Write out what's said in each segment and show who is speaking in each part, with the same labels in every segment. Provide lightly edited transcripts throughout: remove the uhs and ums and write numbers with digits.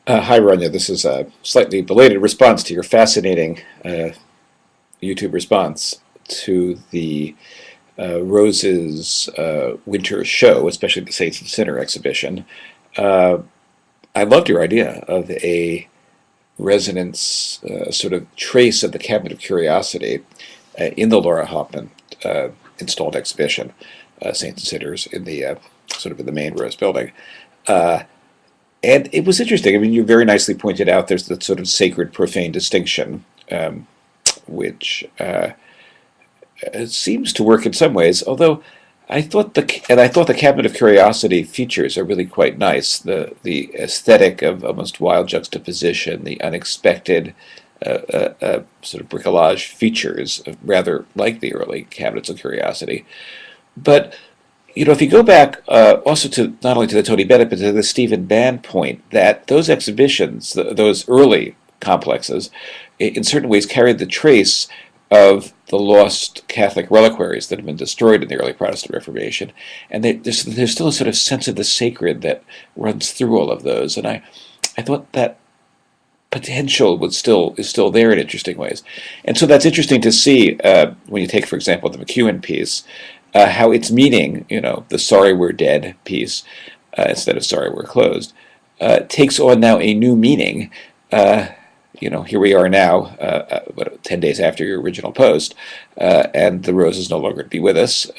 Speaker 1: Hi, Ronya. This is a slightly belated response to your fascinating YouTube response to the Rose's winter show, especially the Saints and Sinner exhibition. Uh, I loved your idea of a resonance sort of trace of the Cabinet of Curiosity in the Laura Hoffman installed exhibition, Saints and Sinners, in the sort of in the main Rose building. Uh, And it was interesting. I mean, you very nicely pointed out there's the sort of sacred profane distinction, which seems to work in some ways. Although I thought the Cabinet of Curiosity features are really quite nice. The aesthetic of almost wild juxtaposition, the unexpected sort of bricolage features, rather like the early Cabinets of Curiosity. But if you go back also to not only to the Tony Bennett, but to the Stephen Bann point, that those exhibitions, those early complexes, in certain ways carried the trace of the lost Catholic reliquaries that have been destroyed in the early Protestant Reformation, and there's still a sort of sense of the sacred that runs through all of those, and I thought that potential is still there in interesting ways, and so that's interesting to see when you take, for example, the McEwen piece, how its meaning, the "Sorry We're Dead" piece, instead of "Sorry We're Closed," takes on now a new meaning. Here we are now, 10 days after your original post, and the Rose is no longer to be with us.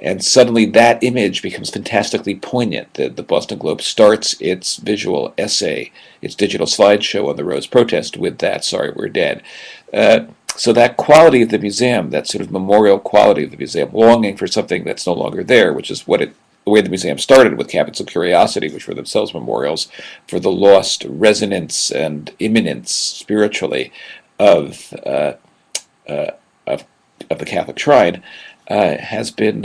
Speaker 1: And suddenly that image becomes fantastically poignant. The Boston Globe starts its visual essay, its digital slideshow on the Rose protest with that "Sorry We're Dead." So that quality of the museum, that sort of memorial quality of the museum, longing for something that's no longer there, which is the way the museum started with Cabinets of Curiosity, which were themselves memorials for the lost resonance and immanence spiritually of of the Catholic shrine, has been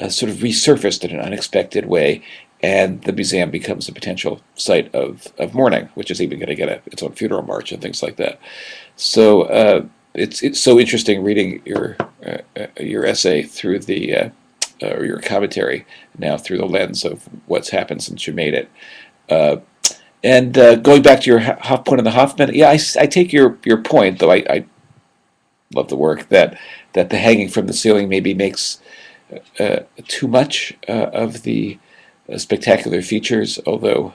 Speaker 1: sort of resurfaced in an unexpected way, and the museum becomes a potential site of mourning, which is even going to get its own funeral march and things like that. So it's so interesting reading your essay through the or your commentary now through the lens of what's happened since you made it. Uh, and going back to your point on the Hoffman, yeah, I take your point, though I love the work that the hanging from the ceiling maybe makes too much of the spectacular features, although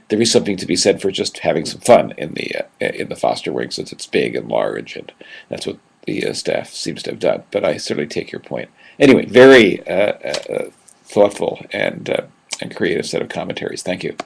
Speaker 1: there is something to be said for just having some fun in the Foster wing, since it's big and large, and that's what the staff seems to have done. But I certainly take your point. Anyway, very thoughtful and creative set of commentaries. Thank you.